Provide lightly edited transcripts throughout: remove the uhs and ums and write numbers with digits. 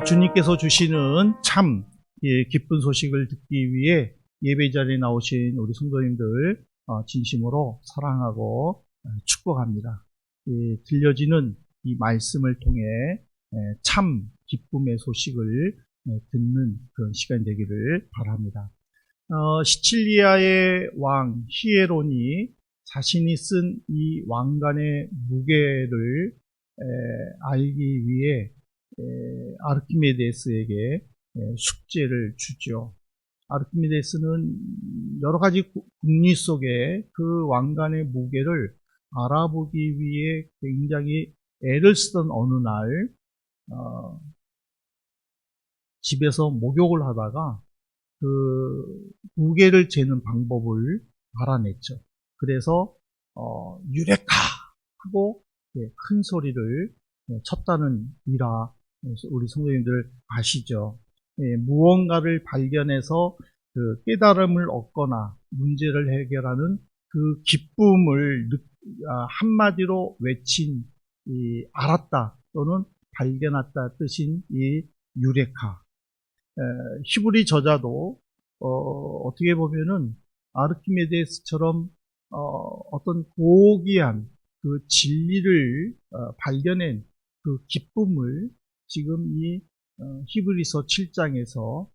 주님께서 주시는 참 기쁜 소식을 듣기 위해 예배 자리에 나오신 우리 성도님들 진심으로 사랑하고 축복합니다. 들려지는 이 말씀을 통해 참 기쁨의 소식을 듣는 그런 시간이 되기를 바랍니다. 시칠리아의 왕 히에론이 자신이 쓴 이 왕관의 무게를 알기 위해 아르키메데스에게 숙제를 주죠. 아르키메데스는 여러 가지 국리 속에 그 왕관의 무게를 알아보기 위해 굉장히 애를 쓰던 어느 날 집에서 목욕을 하다가 그 무게를 재는 방법을 알아냈죠. 그래서 유레카 하고 큰 소리를 쳤다는 일화 우리 성도님들 아시죠? 무언가를 발견해서 그 깨달음을 얻거나 문제를 해결하는 그 기쁨을 한마디로 외친 이 알았다 또는 발견했다 뜻인 이 유레카. 히브리 저자도 어떻게 보면은 아르키메데스처럼 어떤 고귀한 그 진리를 발견한 그 기쁨을 지금 이 히브리서 7장에서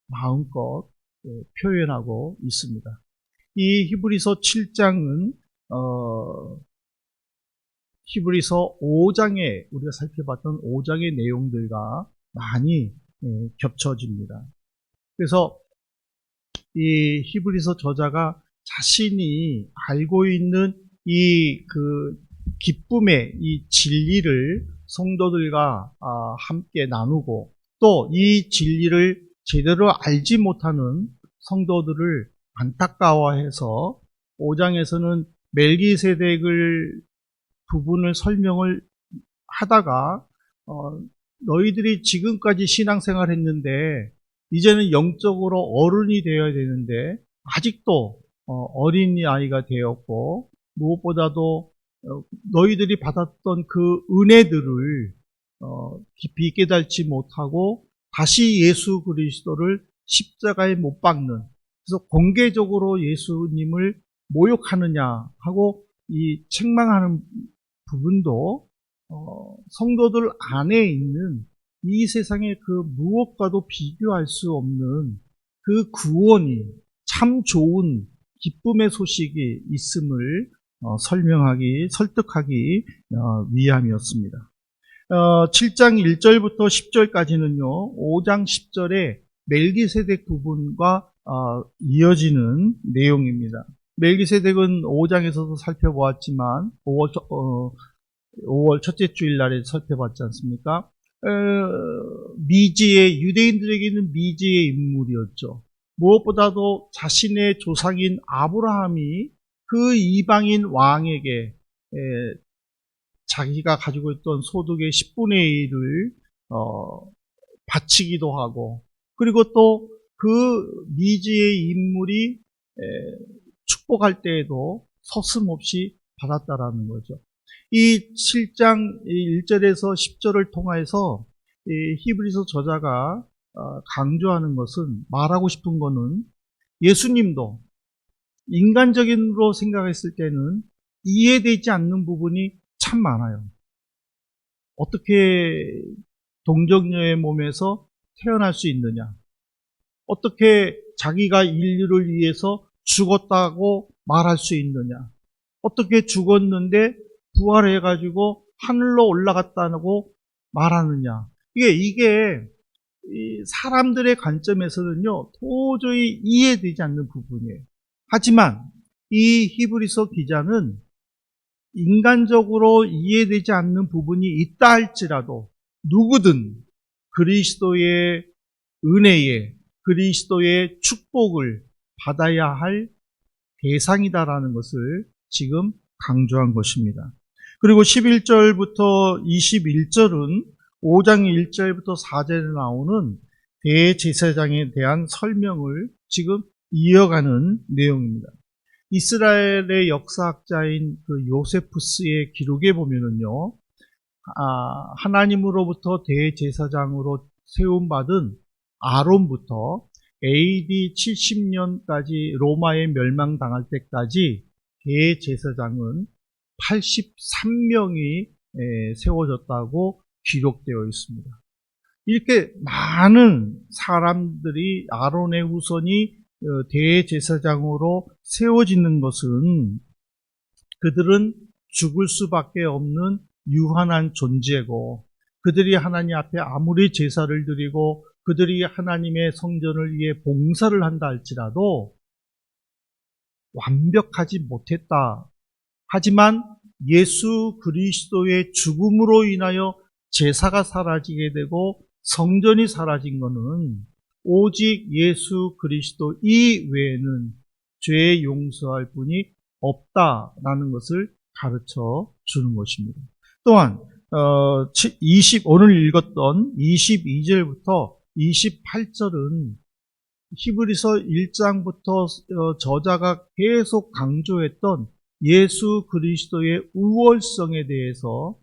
마음껏 표현하고 있습니다. 이 히브리서 7장은 히브리서 5장에 우리가 살펴봤던 5장의 내용들과 많이 겹쳐집니다. 그래서 이 히브리서 저자가 자신이 알고 있는 이 그 기쁨의 이 진리를 성도들과 함께 나누고 또 이 진리를 제대로 알지 못하는 성도들을 안타까워해서 5장에서는 멜기세덱을 부분을 설명을 하다가 너희들이 지금까지 신앙생활 했는데 이제는 영적으로 어른이 되어야 되는데 아직도 어린아이가 되었고 무엇보다도 너희들이 받았던 그 은혜들을 깊이 깨닫지 못하고 다시 예수 그리스도를 십자가에 못 박는, 그래서 공개적으로 예수님을 모욕하느냐 하고 이 책망하는 부분도 성도들 안에 있는 이 세상의 그 무엇과도 비교할 수 없는 그 구원이 참 좋은 기쁨의 소식이 있음을 설득하기 위함이었습니다. 7장 1절부터 10절까지는요, 5장 10절에 멜기세덱 부분과 이어지는 내용입니다. 멜기세덱은 5장에서도 살펴보았지만 5월 첫째 주일 날에 살펴봤지 않습니까? 미지의 유대인들에게는 미지의 인물이었죠. 무엇보다도 자신의 조상인 아브라함이 그 이방인 왕에게 자기가 가지고 있던 소득의 10분의 1을 바치기도 하고, 그리고 또 그 미지의 인물이 축복할 때에도 서슴없이 받았다라는 거죠. 이 7장 1절에서 10절을 통해서 히브리서 저자가 강조하는 것은, 말하고 싶은 것은 예수님도 인간적인으로 생각했을 때는 이해되지 않는 부분이 참 많아요. 어떻게 동정녀의 몸에서 태어날 수 있느냐? 어떻게 자기가 인류를 위해서 죽었다고 말할 수 있느냐? 어떻게 죽었는데 부활해가지고 하늘로 올라갔다고 말하느냐? 이게 사람들의 관점에서는요, 도저히 이해되지 않는 부분이에요. 하지만 이 히브리서 기자는 인간적으로 이해되지 않는 부분이 있다 할지라도 누구든 그리스도의 은혜에, 그리스도의 축복을 받아야 할 대상이다라는 것을 지금 강조한 것입니다. 그리고 11절부터 21절은 5장 1절부터 4절에 나오는 대제사장에 대한 설명을 지금 이어가는 내용입니다. 이스라엘의 역사학자인 그 요세푸스의 기록에 보면은요, 하나님으로부터 대제사장으로 세움받은 아론부터 AD 70년까지 로마에 멸망당할 때까지 대제사장은 83명이 세워졌다고 기록되어 있습니다. 이렇게 많은 사람들이 아론의 후손이 대제사장으로 세워지는 것은 그들은 죽을 수밖에 없는 유한한 존재고, 그들이 하나님 앞에 아무리 제사를 드리고 그들이 하나님의 성전을 위해 봉사를 한다 할지라도 완벽하지 못했다. 하지만 예수 그리스도의 죽음으로 인하여 제사가 사라지게 되고 성전이 사라진 것은 오직 예수 그리스도 이외에는 죄 용서할 분이 없다라는 것을 가르쳐 주는 것입니다. 또한 오늘 읽었던 22절부터 28절은 히브리서 1장부터 저자가 계속 강조했던 예수 그리스도의 우월성에 대해서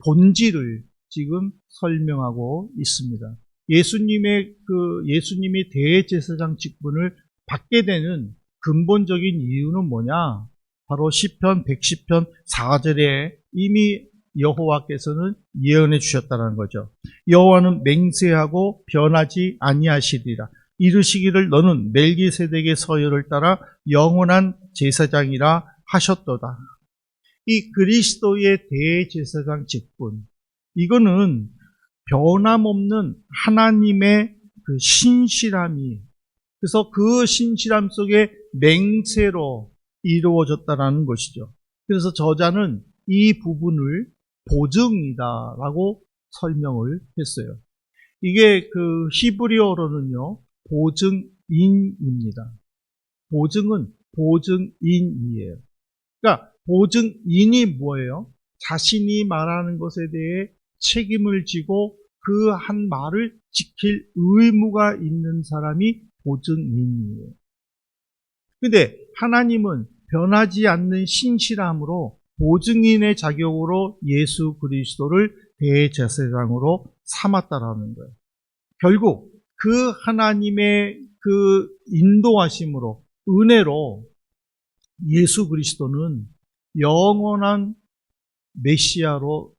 본질을 지금 설명하고 있습니다. 예수님이 대제사장 직분을 받게 되는 근본적인 이유는 뭐냐? 바로 시편 110편 4절에 이미 여호와께서는 예언해 주셨다는 거죠. 여호와는 맹세하고 변하지 아니하시리라. 이르시기를 너는 멜기세덱의 서열을 따라 영원한 제사장이라 하셨도다. 이 그리스도의 대제사장 직분, 이거는 변함없는 하나님의 그 신실함이, 그래서 그 신실함 속에 맹세로 이루어졌다라는 것이죠. 그래서 저자는 이 부분을 보증이다라고 설명을 했어요. 이게 그 히브리어로는요, 보증인입니다. 보증은 보증인이에요. 그러니까 보증인이 뭐예요? 자신이 말하는 것에 대해 책임을 지고 그 한 말을 지킬 의무가 있는 사람이 보증인이에요. 근데 하나님은 변하지 않는 신실함으로 보증인의 자격으로 예수 그리스도를 대제사장으로 삼았다라는 거예요. 결국 그 하나님의 그 인도하심으로, 은혜로 예수 그리스도는 영원한 메시아로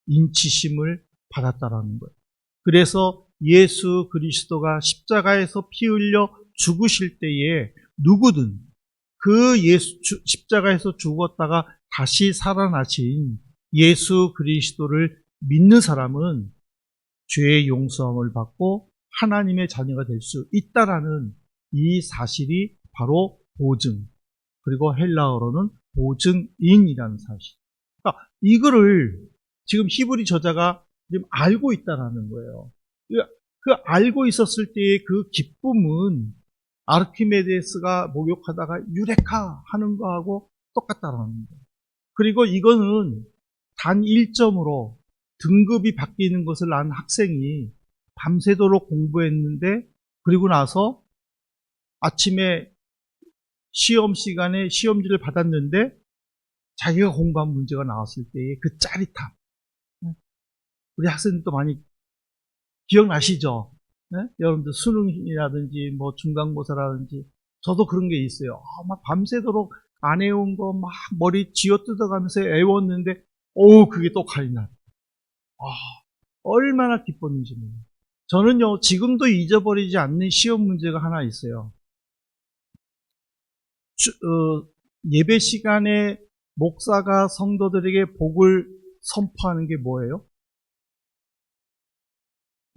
인치심을 받았다라는 거예요. 그래서 예수 그리스도가 십자가에서 피 흘려 죽으실 때에 누구든 그 십자가에서 죽었다가 다시 살아나신 예수 그리스도를 믿는 사람은 죄의 용서함을 받고 하나님의 자녀가 될 수 있다라는 이 사실이 바로 보증, 그리고 헬라어로는 보증인이라는 사실. 그러니까 이거를 지금 히브리 저자가 지금 알고 있다라는 거예요. 그 알고 있었을 때의 그 기쁨은 아르키메데스가 목욕하다가 유레카 하는 거하고 똑같다라는 거예요. 그리고 이거는 단 1점으로 등급이 바뀌는 것을 안 학생이 밤새도록 공부했는데, 그리고 나서 아침에 시험 시간에 시험지를 받았는데 자기가 공부한 문제가 나왔을 때의 그 짜릿함. 우리 학생들도 많이 기억나시죠? 네? 여러분들 수능이라든지 뭐 중간고사라든지 저도 그런 게 있어요. 막 밤새도록 안 해온 거 막 머리 쥐어 뜯어가면서 애웠는데 그게 또 칼이 나. 얼마나 기뻤는지 몰라요. 저는요, 지금도 잊어버리지 않는 시험 문제가 하나 있어요. 예배 시간에 목사가 성도들에게 복을 선포하는 게 뭐예요?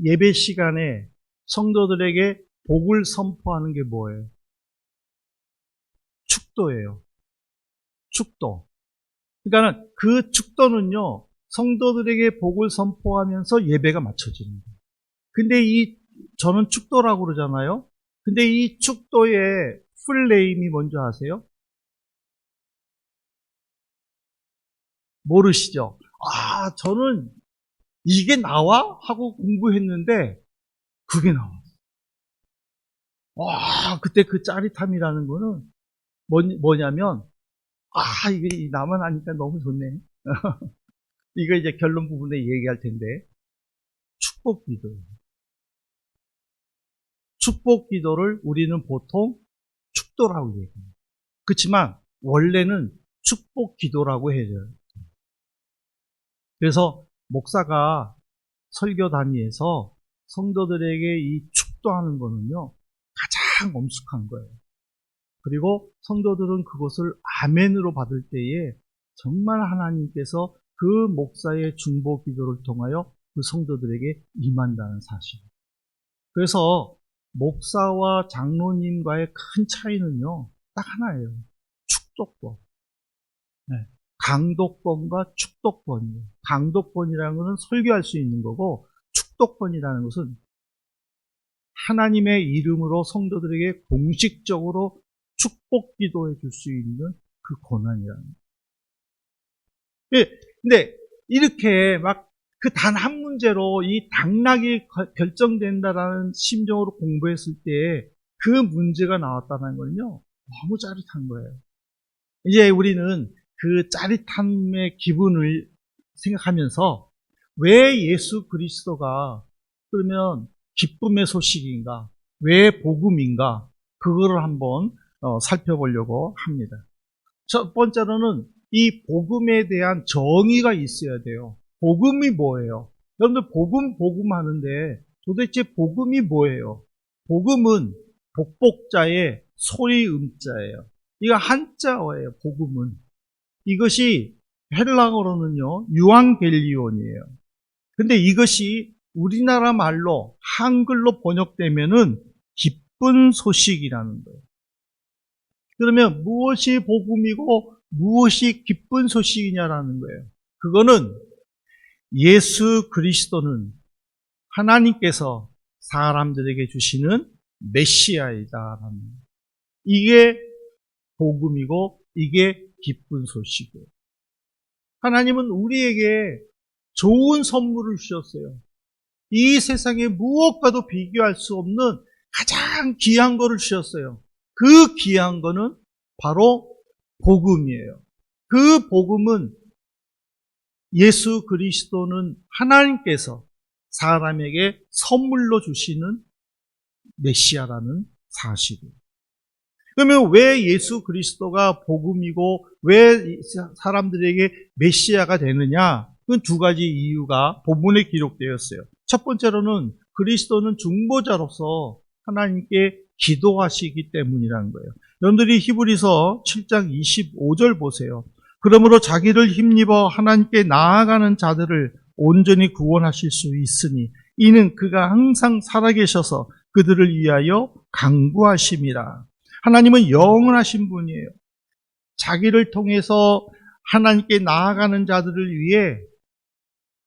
예배 시간에 성도들에게 복을 선포하는 게 뭐예요? 축도예요. 축도. 그러니까 그 축도는요, 성도들에게 복을 선포하면서 예배가 맞춰지는 거예요. 근데 저는 축도라고 그러잖아요. 근데 이 축도의 풀네임이 뭔지 아세요? 모르시죠? 저는 이게 나와? 하고 공부했는데 그게 나와. 그때 그 짜릿함이라는 거는 뭐냐면 이게 나만 하니까 너무 좋네. 이거 이제 결론 부분에 얘기할 텐데, 축복 기도. 축복 기도를 우리는 보통 축도라고 얘기해요. 그렇지만 원래는 축복 기도라고 해요. 그래서 목사가 설교 단위에서 성도들에게 이 축도하는 거는요, 가장 엄숙한 거예요. 그리고 성도들은 그것을 아멘으로 받을 때에 정말 하나님께서 그 목사의 중보 기도를 통하여 그 성도들에게 임한다는 사실. 그래서 목사와 장로님과의 큰 차이는요, 딱 하나예요. 축도권. 네. 강도권과 축도권이에요. 강도권이라는 것은 설교할 수 있는 거고, 축도권이라는 것은 하나님의 이름으로 성도들에게 공식적으로 축복 기도해 줄 수 있는 그 권한이라는 거예요. 예, 근데 이렇게 막 그 단 한 문제로 이 당락이 결정된다라는 심정으로 공부했을 때 그 문제가 나왔다는 건요, 너무 짜릿한 거예요. 이제 우리는 그 짜릿함의 기분을 생각하면서 왜 예수 그리스도가 그러면 기쁨의 소식인가? 왜 복음인가? 그거를 한번 살펴보려고 합니다. 첫 번째로는 이 복음에 대한 정의가 있어야 돼요. 복음이 뭐예요? 여러분들 복음 하는데 도대체 복음이 뭐예요? 복음은 복복자의 소리음자예요. 이거 한자어예요, 복음은. 이것이 헬라어로는요, 유앙겔리온이에요. 근데 이것이 우리나라 말로 한글로 번역되면은 기쁜 소식이라는 거예요. 그러면 무엇이 복음이고 무엇이 기쁜 소식이냐라는 거예요. 그거는 예수 그리스도는 하나님께서 사람들에게 주시는 메시아이다라는 거예요. 이게 복음이고 이게 기쁜 소식이에요. 하나님은 우리에게 좋은 선물을 주셨어요. 이 세상에 무엇과도 비교할 수 없는 가장 귀한 거를 주셨어요. 그 귀한 거는 바로 복음이에요. 그 복음은 예수 그리스도는 하나님께서 사람에게 선물로 주시는 메시아라는 사실이에요. 그러면 왜 예수 그리스도가 복음이고 왜 사람들에게 메시아가 되느냐? 그건 두 가지 이유가 본문에 기록되었어요. 첫 번째로는 그리스도는 중보자로서 하나님께 기도하시기 때문이라는 거예요. 여러분들이 히브리서 7장 25절 보세요. 그러므로 자기를 힘입어 하나님께 나아가는 자들을 온전히 구원하실 수 있으니 이는 그가 항상 살아계셔서 그들을 위하여 간구하심이라. 하나님은 영원하신 분이에요. 자기를 통해서 하나님께 나아가는 자들을 위해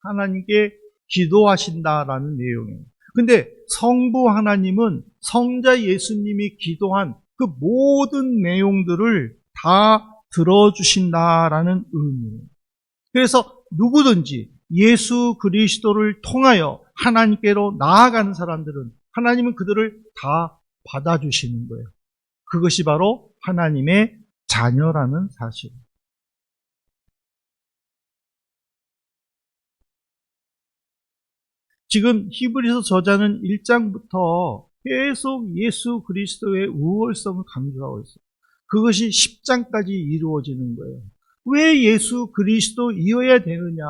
하나님께 기도하신다라는 내용이에요. 근데 성부 하나님은 성자 예수님이 기도한 그 모든 내용들을 다 들어주신다라는 의미예요. 그래서 누구든지 예수 그리스도를 통하여 하나님께로 나아가는 사람들은 하나님은 그들을 다 받아주시는 거예요. 그것이 바로 하나님의 자녀라는 사실. 지금 히브리서 저자는 1장부터 계속 예수 그리스도의 우월성을 강조하고 있어요. 그것이 10장까지 이루어지는 거예요. 왜 예수 그리스도이어야 되느냐?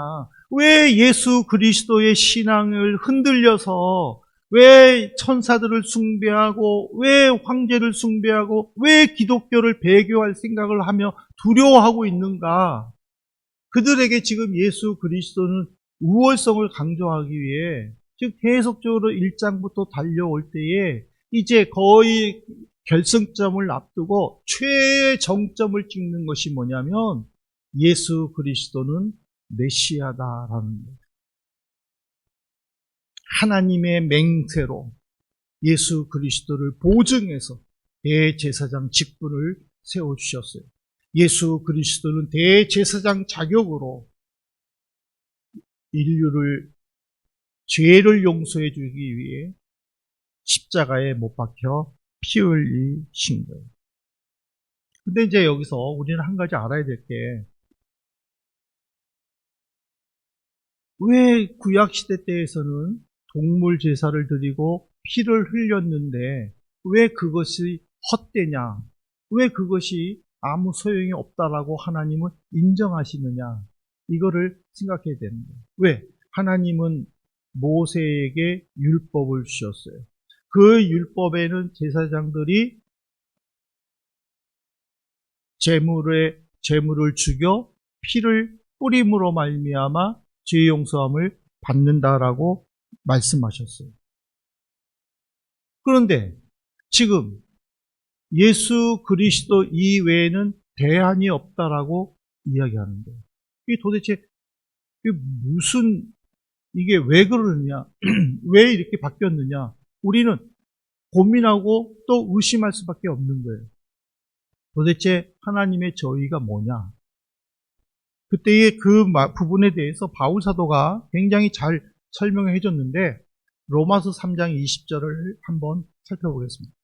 왜 예수 그리스도의 신앙을 흔들려서 왜 천사들을 숭배하고 왜 황제를 숭배하고 왜 기독교를 배교할 생각을 하며 두려워하고 있는가? 그들에게 지금 예수 그리스도는 우월성을 강조하기 위해 지금 계속적으로 1장부터 달려올 때에 이제 거의 결승점을 앞두고 최정점을 찍는 것이 뭐냐면 예수 그리스도는 메시아다라는 거예요. 하나님의 맹세로 예수 그리스도를 보증해서 대제사장 직분을 세워주셨어요. 예수 그리스도는 대제사장 자격으로 인류를 죄를 용서해 주기 위해 십자가에 못 박혀 피 흘리신 거예요. 근데 이제 여기서 우리는 한 가지 알아야 될 게 왜 구약시대 때에서는 동물 제사를 드리고 피를 흘렸는데 왜 그것이 헛되냐? 왜 그것이 아무 소용이 없다라고 하나님은 인정하시느냐? 이거를 생각해야 되는 거예요. 왜? 하나님은 모세에게 율법을 주셨어요. 그 율법에는 제사장들이 제물을 죽여 피를 뿌림으로 말미암아 죄 용서함을 받는다라고 말씀하셨어요. 그런데 지금 예수 그리스도 이외에는 대안이 없다라고 이야기하는 거예요. 이게 도대체 이게 왜 그러느냐? 왜 이렇게 바뀌었느냐? 우리는 고민하고 또 의심할 수밖에 없는 거예요. 도대체 하나님의 저의가 뭐냐? 그때의 그 부분에 대해서 바울 사도가 굉장히 잘 설명해 줬는데 로마서 3장 20절을 한번 살펴보겠습니다.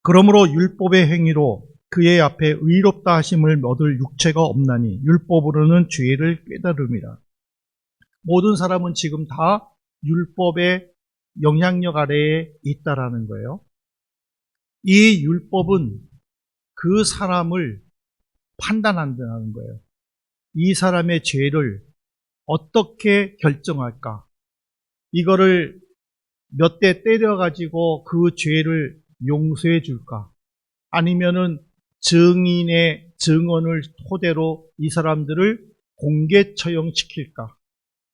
그러므로 율법의 행위로 그의 앞에 의롭다 하심을 얻을 육체가 없나니 율법으로는 죄를 깨달음이라. 모든 사람은 지금 다 율법의 영향력 아래에 있다라는 거예요. 이 율법은 그 사람을 판단한다는 거예요. 이 사람의 죄를 어떻게 결정할까? 이거를 몇 대 때려가지고 그 죄를 용서해 줄까? 아니면은 증인의 증언을 토대로 이 사람들을 공개 처형시킬까?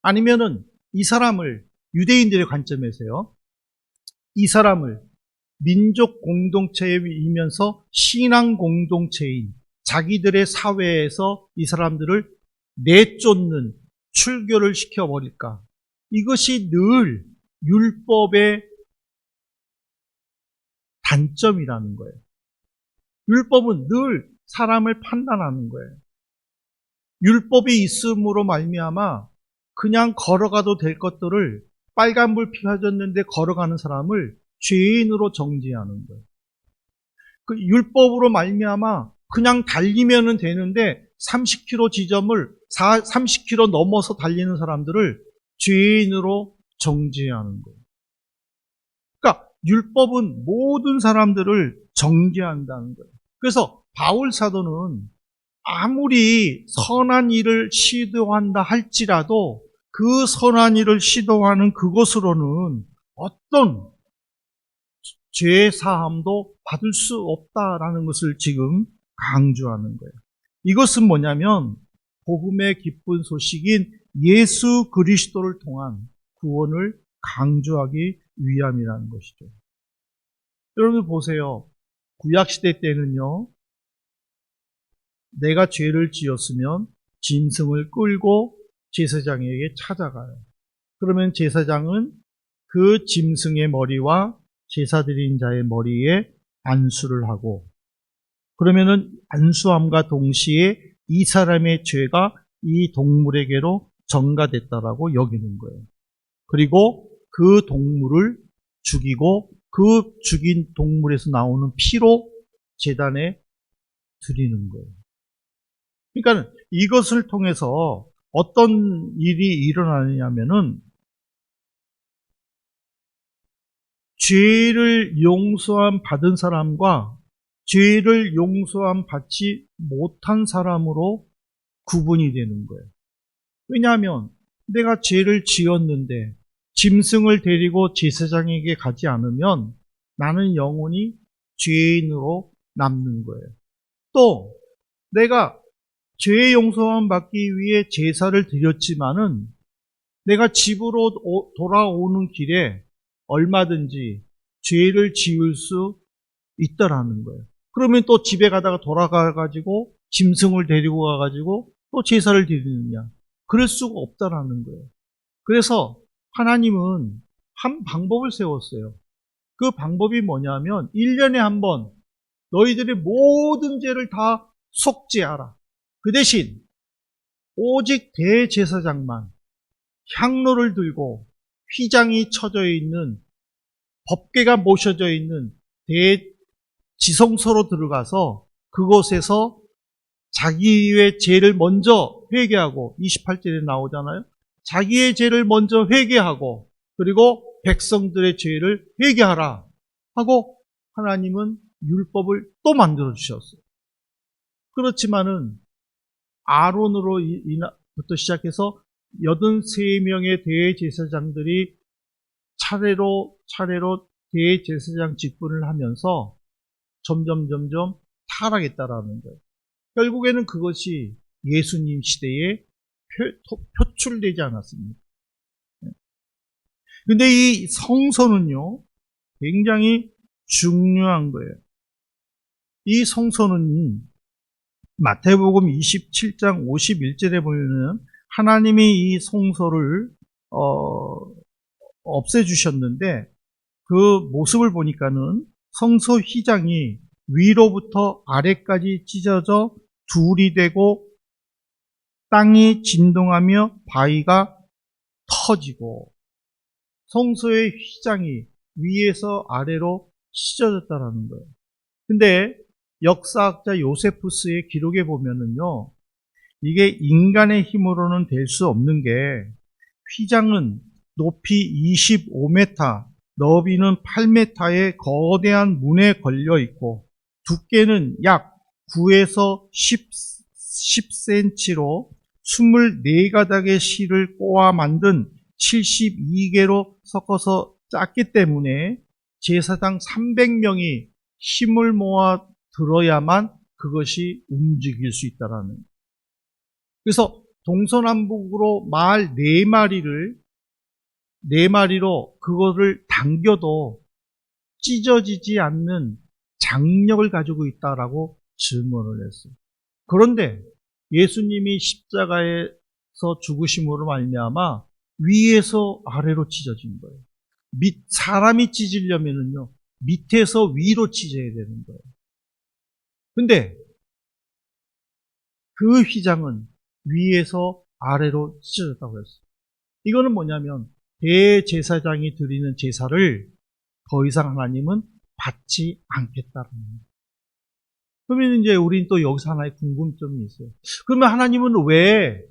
아니면은 이 사람을 유대인들의 관점에서요. 이 사람을 민족 공동체이면서 신앙 공동체인 자기들의 사회에서 이 사람들을 내쫓는 출교를 시켜버릴까? 이것이 늘 율법의 단점이라는 거예요. 율법은 늘 사람을 판단하는 거예요. 율법이 있음으로 말미암아 그냥 걸어가도 될 것들을 빨간불 켜졌는데 걸어가는 사람을 죄인으로 정죄하는 거예요. 그 율법으로 말미암아 그냥 달리면 되는데 30km 지점을 30km 넘어서 달리는 사람들을 죄인으로 정죄하는 거예요. 그러니까 율법은 모든 사람들을 정죄한다는 거예요. 그래서 바울 사도는 아무리 선한 일을 시도한다 할지라도 그 선한 일을 시도하는 그것으로는 어떤 죄 사함도 받을 수 없다라는 것을 지금 강조하는 거예요. 이것은 뭐냐면 복음의 기쁜 소식인 예수 그리스도를 통한 구원을 강조하기 위함이라는 것이죠. 여러분 보세요. 구약시대 때는요. 내가 죄를 지었으면 짐승을 끌고 제사장에게 찾아가요. 그러면 제사장은 그 짐승의 머리와 제사 드린 자의 머리에 안수를 하고 그러면은 안수함과 동시에 이 사람의 죄가 이 동물에게로 전가됐다라고 여기는 거예요. 그리고 그 동물을 죽이고 그 죽인 동물에서 나오는 피로 제단에 드리는 거예요. 그러니까 이것을 통해서 어떤 일이 일어나냐면은 죄를 용서함 받은 사람과 죄를 용서함 받지 못한 사람으로 구분이 되는 거예요. 왜냐하면 내가 죄를 지었는데 짐승을 데리고 제사장에게 가지 않으면 나는 영원히 죄인으로 남는 거예요. 또 내가 죄 용서함 받기 위해 제사를 드렸지만은 내가 집으로 돌아오는 길에 얼마든지 죄를 지을 수 있다라는 거예요. 그러면 또 집에 가다가 돌아가가지고 짐승을 데리고 가가지고 또 제사를 드리느냐? 그럴 수가 없다라는 거예요. 그래서 하나님은 한 방법을 세웠어요. 그 방법이 뭐냐면 1년에 한 번 너희들의 모든 죄를 다 속죄하라. 그 대신 오직 대제사장만 향로를 들고 휘장이 쳐져 있는 법궤가 모셔져 있는 대지성소로 들어가서 그곳에서 자기의 죄를 먼저 회개하고 28절에 나오잖아요. 자기의 죄를 먼저 회개하고 그리고 백성들의 죄를 회개하라 하고 하나님은 율법을 또 만들어 주셨어요. 그렇지만은 아론으로부터 시작해서 83명의 대제사장들이 차례로 대제사장 직분을 하면서 점점 타락했다라는 거예요. 결국에는 그것이 예수님 시대에 표출되지 않았습니다. 근데 이 성소는요, 굉장히 중요한 거예요. 이 성소는 마태복음 27장 51절에 보면은 하나님이 이 성소를 없애주셨는데 그 모습을 보니까는 성소 휘장이 위로부터 아래까지 찢어져 둘이 되고 땅이 진동하며 바위가 터지고 성소의 휘장이 위에서 아래로 찢어졌다라는 거예요. 근데 역사학자 요세푸스의 기록에 보면은요, 이게 인간의 힘으로는 될 수 없는 게 휘장은 높이 25m, 너비는 8m의 거대한 문에 걸려 있고 두께는 약 9에서 10cm로 24가닥의 실을 꼬아 만든 72개로 섞어서 짰기 때문에 제사장 300명이 힘을 모아 들어야만 그것이 움직일 수 있다라는 거예요. 그래서 동서남북으로 말 4마리로 그거를 당겨도 찢어지지 않는 장력을 가지고 있다라고 증언을 했어요. 그런데 예수님이 십자가에서 죽으심으로 말미암아 위에서 아래로 찢어진 거예요. 사람이 찢으려면은요, 밑에서 위로 찢어야 되는 거예요. 근데 그 휘장은 위에서 아래로 찢어졌다고 했어요. 이거는 뭐냐면 대제사장이 드리는 제사를 더 이상 하나님은 받지 않겠다는 거예요. 그러면 이제 우린 또 여기서 하나의 궁금점이 있어요. 그러면 하나님은 왜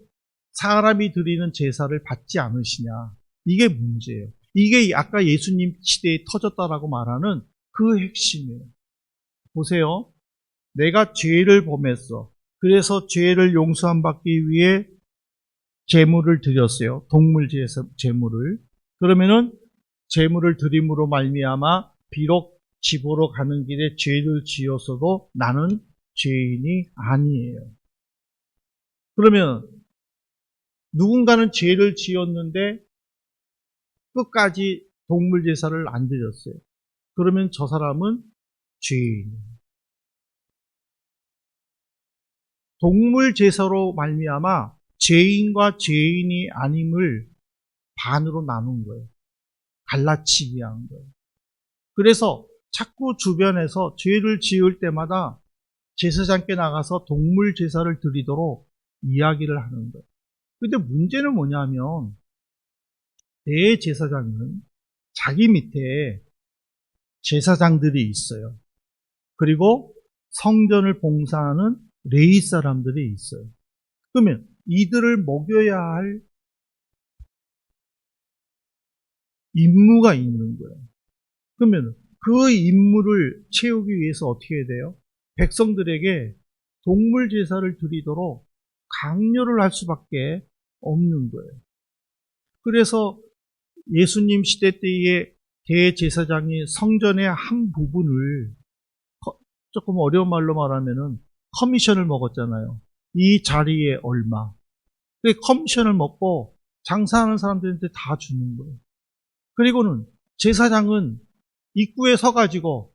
사람이 드리는 제사를 받지 않으시냐? 이게 문제예요. 이게 아까 예수님 시대에 터졌다라고 말하는 그 핵심이에요. 보세요. 내가 죄를 범했어. 그래서 죄를 용서함 받기 위해 제물을 드렸어요. 동물 제물을. 그러면은 제물을 드림으로 말미암아 비록 집으로 가는 길에 죄를 지었어도 나는 죄인이 아니에요. 그러면 누군가는 죄를 지었는데 끝까지 동물 제사를 안 드렸어요. 그러면 저 사람은 죄인이에요. 동물 제사로 말미암아 죄인과 죄인이 아님을 반으로 나눈 거예요. 갈라치기 한 거예요. 그래서 자꾸 주변에서 죄를 지을 때마다 제사장께 나가서 동물 제사를 드리도록 이야기를 하는 거예요. 근데 문제는 뭐냐면 대제사장은 자기 밑에 제사장들이 있어요. 그리고 성전을 봉사하는 레위 사람들이 있어요. 그러면 이들을 먹여야 할 임무가 있는 거예요. 그러면 그 임무를 채우기 위해서 어떻게 해야 돼요? 백성들에게 동물 제사를 드리도록 강요를 할 수밖에 없는 거예요. 그래서 예수님 시대 때의 대제사장이 성전의 한 부분을 조금 어려운 말로 말하면은 커미션을 먹었잖아요. 이 자리에 얼마. 그 커미션을 먹고 장사하는 사람들한테 다 주는 거예요. 그리고는 제사장은 입구에 서가지고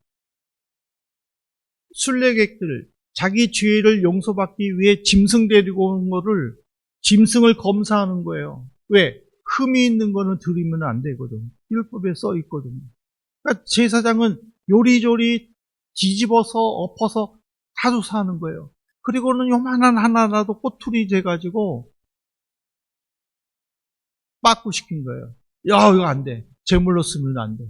순례객들 자기 죄를 용서받기 위해 짐승 데리고 온 거를 짐승을 검사하는 거예요. 왜? 흠이 있는 거는 드리면 안 되거든. 율법에 써 있거든요. 그러니까 제사장은 요리조리 뒤집어서 엎어서 다 조사하는 거예요. 그리고는 요만한 하나라도 꼬투리 재가지고 빠꾸 시킨 거예요. 야, 이거 안 돼. 제물로 쓰면 안 돼.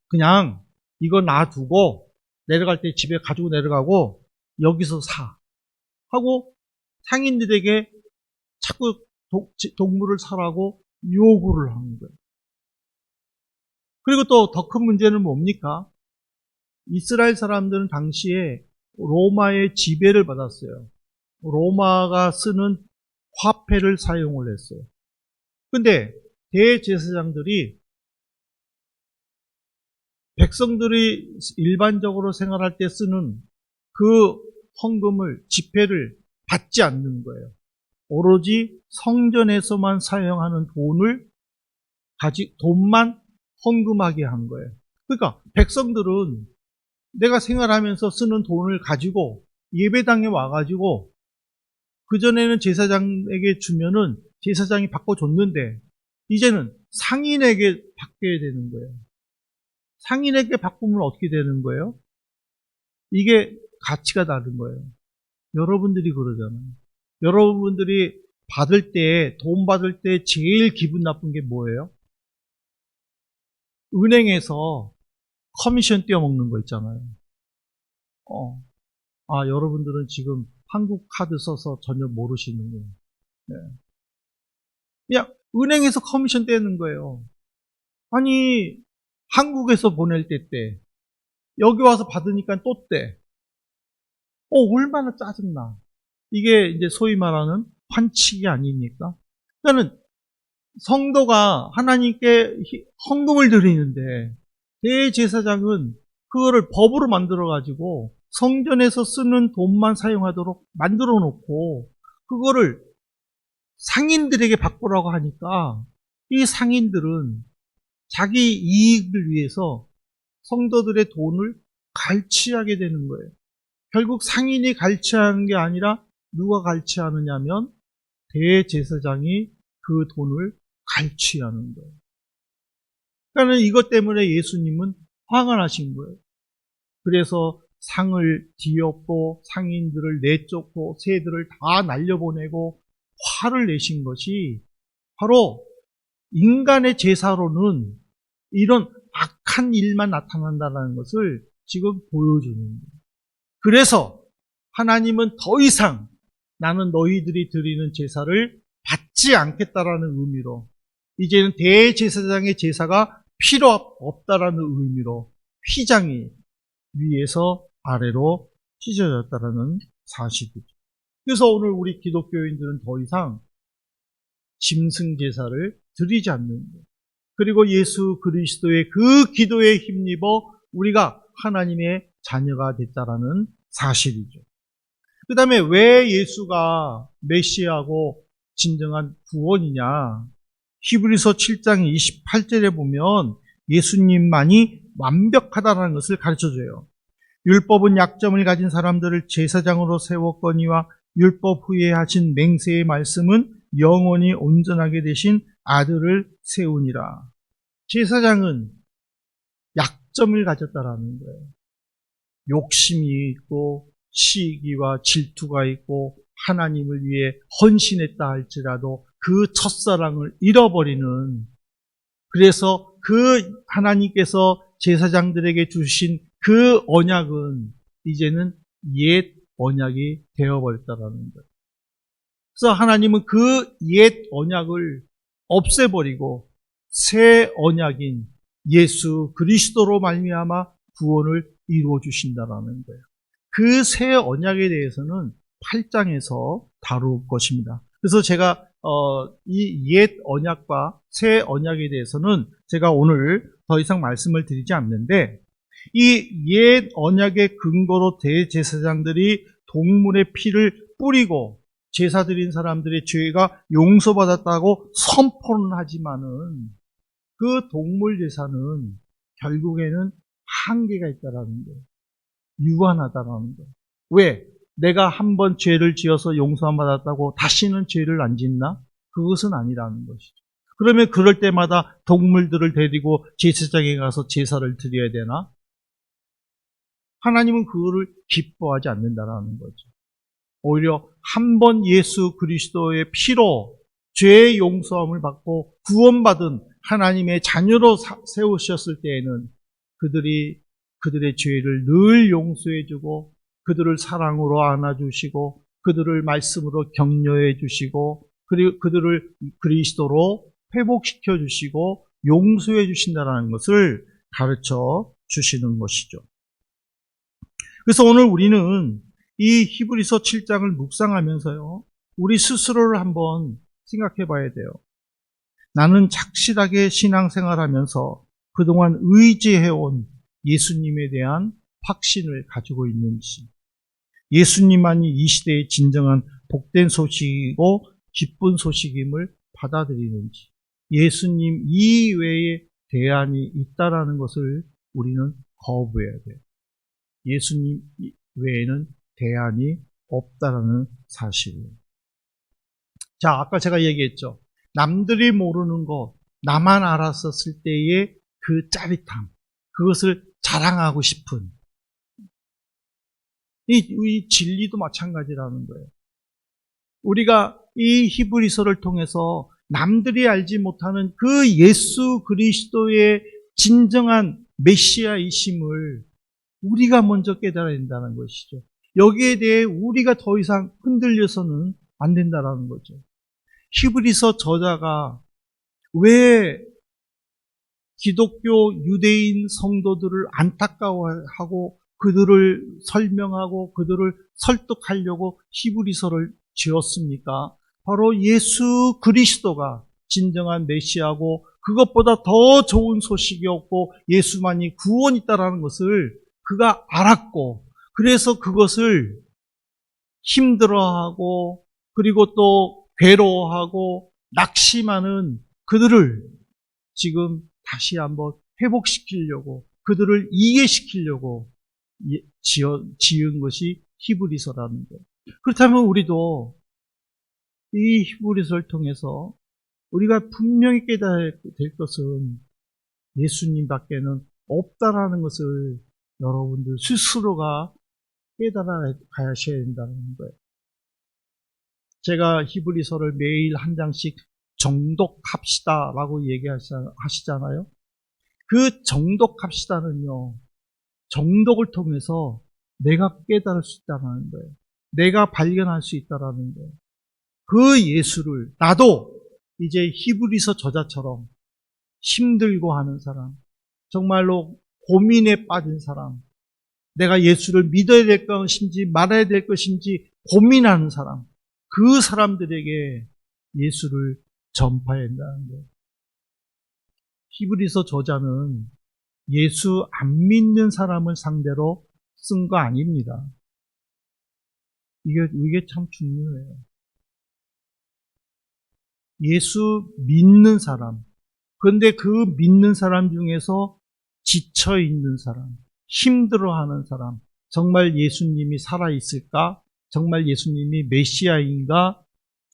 그냥 이거 놔두고 내려갈 때 집에 가지고 내려가고 여기서 사. 하고 상인들에게 자꾸 동물을 사라고 요구를 하는 거예요. 그리고 또 더 큰 문제는 뭡니까? 이스라엘 사람들은 당시에 로마의 지배를 받았어요. 로마가 쓰는 화폐를 사용을 했어요. 근데 대제사장들이 백성들이 일반적으로 생활할 때 쓰는 그 헌금을, 지폐를 받지 않는 거예요. 오로지 성전에서만 사용하는 돈만 헌금하게 한 거예요. 그러니까 백성들은 내가 생활하면서 쓰는 돈을 가지고 예배당에 와가지고 그전에는 제사장에게 주면은 제사장이 바꿔줬는데 이제는 상인에게 바뀌어야 되는 거예요. 상인에게 바꾸면 어떻게 되는 거예요? 이게 가치가 다른 거예요. 여러분들이 그러잖아요. 여러분들이 돈 받을 때 제일 기분 나쁜 게 뭐예요? 은행에서 커미션 떼어먹는 거 있잖아요. 여러분들은 지금 한국 카드 써서 전혀 모르시는 거예요. 네. 그냥 은행에서 커미션 떼는 거예요. 아니, 한국에서 보낼 때, 여기 와서 받으니까 또 떼. 얼마나 짜증나. 이게 이제 소위 말하는 환칙이 아닙니까? 그러니까 성도가 하나님께 헌금을 드리는데 대제사장은 그거를 법으로 만들어가지고 성전에서 쓰는 돈만 사용하도록 만들어 놓고 그거를 상인들에게 바꾸라고 하니까 이 상인들은 자기 이익을 위해서 성도들의 돈을 갈취하게 되는 거예요. 결국 상인이 갈취하는 게 아니라 누가 갈취하느냐면 대제사장이 그 돈을 갈취하는 거예요. 그러니까 이것 때문에 예수님은 화가 나신 거예요. 그래서 상을 뒤엎고 상인들을 내쫓고 새들을 다 날려보내고 화를 내신 것이 바로 인간의 제사로는 이런 악한 일만 나타난다는 것을 지금 보여주는 거예요. 그래서 하나님은 더 이상 나는 너희들이 드리는 제사를 받지 않겠다라는 의미로 이제는 대제사장의 제사가 필요 없다라는 의미로 휘장이 위에서 아래로 찢어졌다라는 사실이죠. 그래서 오늘 우리 기독교인들은 더 이상 짐승 제사를 드리지 않는 거예요. 그리고 예수 그리스도의 그 기도에 힘입어 우리가 하나님의 자녀가 됐다라는 사실이죠. 그 다음에 왜 예수가 메시아고 진정한 구원이냐? 히브리서 7장 28절에 보면 예수님만이 완벽하다는 것을 가르쳐줘요. 율법은 약점을 가진 사람들을 제사장으로 세웠거니와 율법 후에 하신 맹세의 말씀은 영원히 온전하게 되신 아들을 세우니라. 제사장은 약점을 가졌다라는 거예요. 욕심이 있고 시기와 질투가 있고 하나님을 위해 헌신했다 할지라도 그 첫사랑을 잃어버리는, 그래서 그 하나님께서 제사장들에게 주신 그 언약은 이제는 옛 언약이 되어버렸다라는 거예요. 그래서 하나님은 그 옛 언약을 없애버리고 새 언약인 예수 그리스도로 말미암아 구원을 이루어 주신다라는 거예요. 그 새 언약에 대해서는 8장에서 다룰 것입니다. 그래서 제가 이 옛 언약과 새 언약에 대해서는 제가 오늘 더 이상 말씀을 드리지 않는데, 이 옛 언약의 근거로 대제사장들이 동물의 피를 뿌리고 제사 드린 사람들의 죄가 용서받았다고 선포는 하지만은 그 동물 제사는 결국에는 한계가 있다라는 거예요. 유한하다라는 거예요. 왜? 내가 한 번 죄를 지어서 용서함 받았다고 다시는 죄를 안 짓나? 그것은 아니라는 것이죠. 그러면 그럴 때마다 동물들을 데리고 제사장에 가서 제사를 드려야 되나? 하나님은 그거를 기뻐하지 않는다라는 거죠. 오히려 한 번 예수 그리스도의 피로 죄의 용서함을 받고 구원받은 하나님의 자녀로 세우셨을 때에는 그들의 죄를 늘 용서해주고 그들을 사랑으로 안아주시고 그들을 말씀으로 격려해 주시고 그리고 그들을 그리스도로 회복시켜 주시고 용서해 주신다는 것을 가르쳐 주시는 것이죠. 그래서 오늘 우리는 이 히브리서 7장을 묵상하면서요, 우리 스스로를 한번 생각해 봐야 돼요. 나는 착실하게 신앙생활하면서 그동안 의지해온 예수님에 대한 확신을 가지고 있는지, 예수님만이 이 시대의 진정한 복된 소식이고 기쁜 소식임을 받아들이는지, 예수님 이외에 대안이 있다라는 것을 우리는 거부해야 돼요. 예수님 외에는 대안이 없다라는 사실이에요. 자, 아까 제가 얘기했죠. 남들이 모르는 것, 나만 알았었을 때의 그 짜릿함, 그것을 자랑하고 싶은 이 진리도 마찬가지라는 거예요. 우리가 이 히브리서를 통해서 남들이 알지 못하는 그 예수 그리스도의 진정한 메시아이심을 우리가 먼저 깨달아야 된다는 것이죠. 여기에 대해 우리가 더 이상 흔들려서는 안 된다는 거죠. 히브리서 저자가 왜 기독교 유대인 성도들을 안타까워하고 그들을 설명하고 그들을 설득하려고 히브리서를 지었습니까? 바로 예수 그리스도가 진정한 메시아고 그것보다 더 좋은 소식이 없고 예수만이 구원이 있다는 것을 그가 알았고, 그래서 그것을 힘들어하고 그리고 또 괴로워하고 낙심하는 그들을 지금 다시 한번 회복시키려고, 그들을 이해시키려고 지은 것이 히브리서라는 거예요. 그렇다면 우리도 이 히브리서를 통해서 우리가 분명히 깨달아야 될 것은 예수님밖에는 없다라는 것을 여러분들 스스로가 깨달아 가셔야 된다는 거예요. 제가 히브리서를 매일 한 장씩 정독합시다라고 얘기하시잖아요. 그 정독합시다는요, 정독을 통해서 내가 깨달을 수 있다는 거예요. 내가 발견할 수 있다는 거예요. 그 예수를 나도 이제 히브리서 저자처럼 힘들고 하는 사람, 정말로 고민에 빠진 사람, 내가 예수를 믿어야 될 것인지 말아야 될 것인지 고민하는 사람, 그 사람들에게 예수를 전파해야 한다는 거예요. 히브리서 저자는 예수 안 믿는 사람을 상대로 쓴 거 아닙니다. 이게 참 중요해요. 예수 믿는 사람, 그런데 그 믿는 사람 중에서 지쳐있는 사람, 힘들어하는 사람, 정말 예수님이 살아있을까? 정말 예수님이 메시아인가?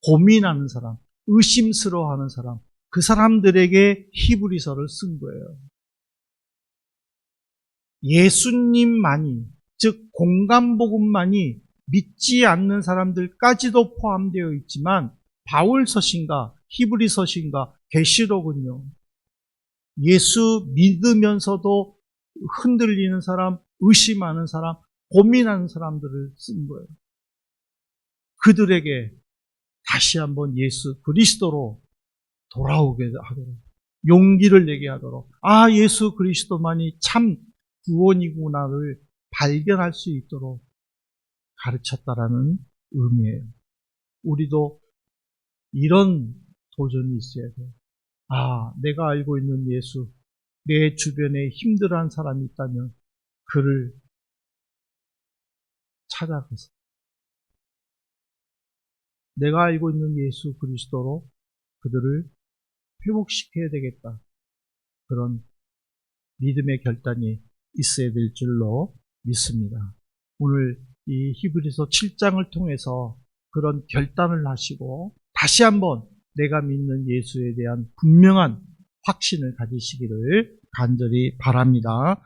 고민하는 사람, 의심스러워하는 사람, 그 사람들에게 히브리서를 쓴 거예요. 예수님만이, 즉 공간복음만이 믿지 않는 사람들까지도 포함되어 있지만 바울 서신과 히브리 서신과 계시록은요, 예수 믿으면서도 흔들리는 사람, 의심하는 사람, 고민하는 사람들을 쓴 거예요. 그들에게 다시 한번 예수 그리스도로 돌아오게 하도록, 용기를 내게 하도록, 아, 예수 그리스도만이 참 구원이구나를 발견할 수 있도록 가르쳤다라는 의미예요. 우리도 이런 도전이 있어야 돼요. 아, 내가 알고 있는 예수, 내 주변에 힘들어하는 사람이 있다면 그를 찾아가서 내가 알고 있는 예수 그리스도로 그들을 회복시켜야 되겠다. 그런 믿음의 결단이 있어야 될 줄로 믿습니다. 오늘 이 히브리서 7장을 통해서 그런 결단을 하시고 다시 한번 내가 믿는 예수에 대한 분명한 확신을 가지시기를 간절히 바랍니다.